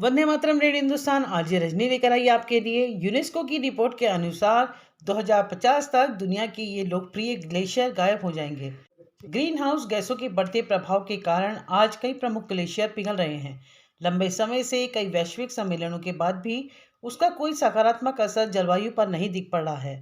Vande Mataram radio Hindustan. आज ये रजनी लेकर आई आपके लिए। यूनेस्को की रिपोर्ट के अनुसार 2050 तक दुनिया की ये लोकप्रिय ग्लेशियर गायब हो जाएंगे। ग्रीन हाउस गैसों के बढ़ते प्रभाव के कारण आज कई प्रमुख ग्लेशियर पिघल रहे हैं। लंबे समय से कई वैश्विक सम्मेलनों के बाद भी उसका कोई सकारात्मक असर जलवायु पर नहीं दिख पड़ रहा है।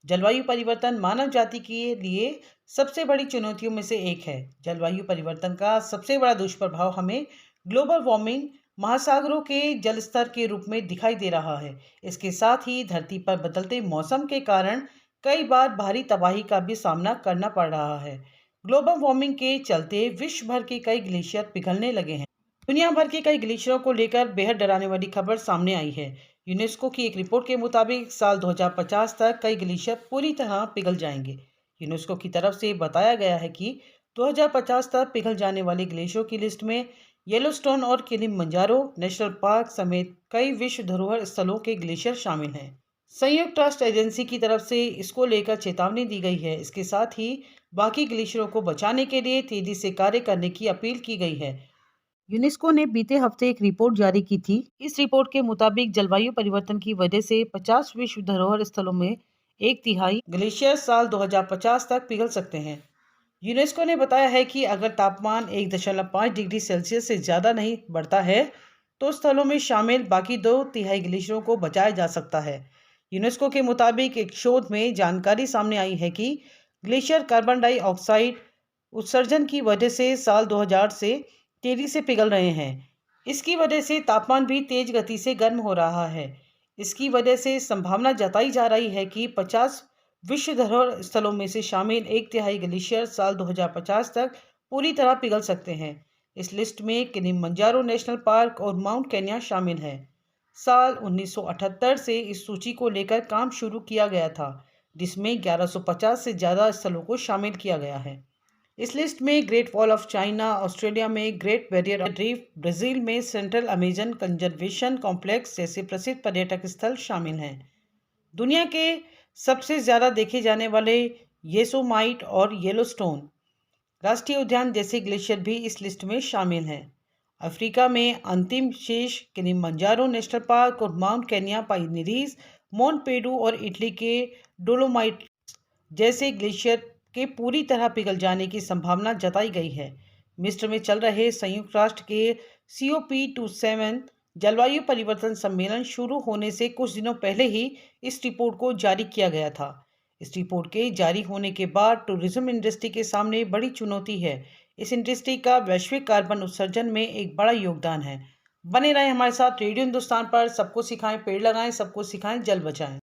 जलवायु परिवर्तन मानव जाति के लिए सबसे बड़ी चुनौतियों में से एक है। जलवायु परिवर्तन का सबसे बड़ा दुष्प्रभाव हमें ग्लोबल वार्मिंग, महासागरों के जल स्तर के रूप में दिखाई दे रहा है। इसके साथ ही धरती पर बदलते मौसम के कारण कई बार भारी तबाही का भी सामना करना पड़ रहा है। ग्लोबल वार्मिंग के चलते विश्व भर के कई ग्लेशियर पिघलने लगे हैं। दुनिया भर के कई ग्लेशियरों को लेकर बेहद डराने वाली खबर सामने आई है। यूनेस्को की एक रिपोर्ट के मुताबिक साल 2050 तक कई ग्लेशियर पूरी तरह पिघल जाएंगे। यूनेस्को की तरफ से बताया गया है कि 2050 तक पिघल जाने वाले ग्लेशियरों की लिस्ट में येलोस्टोन और किलिमंजारो नेशनल पार्क समेत कई विश्व धरोहर स्थलों के ग्लेशियर शामिल हैं। संयुक्त राष्ट्र एजेंसी की तरफ से इसको लेकर चेतावनी दी गई है। इसके साथ ही बाकी ग्लेशियरों को बचाने के लिए तेजी से कार्य करने की अपील की गई है। यूनेस्को ने बीते हफ्ते एक रिपोर्ट जारी की थी। इस रिपोर्ट के मुताबिक जलवायु परिवर्तन की वजह से 50 विश्व धरोहर स्थलों में एक तिहाई ग्लेशियर साल 2050 तक पिघल सकते हैं। यूनेस्को ने बताया है कि अगर तापमान 1.5 डिग्री सेल्सियस से ज़्यादा नहीं बढ़ता है तो स्थलों में शामिल बाकी 2/3 ग्लेशियरों को बचाया जा सकता है। यूनेस्को के मुताबिक एक शोध में जानकारी सामने आई है कि ग्लेशियर कार्बन डाइऑक्साइड उत्सर्जन की वजह से साल 2000 से तेजी से पिघल रहे हैं। इसकी वजह से तापमान भी तेज गति से गर्म हो रहा है। इसकी वजह से संभावना जताई जा रही है कि 50 विश्व धरोहर स्थलों में से शामिल एक तिहाई ग्लेशियर साल 2050 तक पूरी तरह पिघल सकते हैं। इस लिस्ट में किलिमंजारो नेशनल पार्क और माउंट केन्या शामिल है। साल 1978 से इस सूची को लेकर काम शुरू किया गया था, जिसमें 1150 से ज़्यादा स्थलों को शामिल किया गया है। इस लिस्ट में great wall of China, Australia में ग्रेट बैरियर रीफ, ब्राज़ील में सेंट्रल अमेजन कंजर्वेशन कॉम्प्लेक्स जैसे प्रसिद्ध पर्यटक स्थल शामिल हैं। दुनिया के सबसे ज़्यादा देखे जाने वाले येसोमाइट और येलोस्टोन राष्ट्रीय उद्यान जैसे ग्लेशियर भी इस लिस्ट में शामिल हैं। अफ्रीका में अंतिम शेष किलिमंजारो नेशनल पार्क और माउंट केन्या पाइनीरीज, मोंट पेडू और इटली के डोलोमाइट जैसे ग्लेशियर के पूरी तरह पिघल जाने की संभावना जताई गई है। मिस्र में चल रहे संयुक्त राष्ट्र के COP27 जलवायु परिवर्तन सम्मेलन शुरू होने से कुछ दिनों पहले ही इस रिपोर्ट को जारी किया गया था। इस रिपोर्ट के जारी होने के बाद टूरिज्म इंडस्ट्री के सामने बड़ी चुनौती है। इस इंडस्ट्री का वैश्विक कार्बन उत्सर्जन में एक बड़ा योगदान है। बने रहें हमारे साथ रेडियो हिंदुस्तान पर। सबको सिखाएं पेड़ लगाएं, सबको सिखाएं जल बचाएं।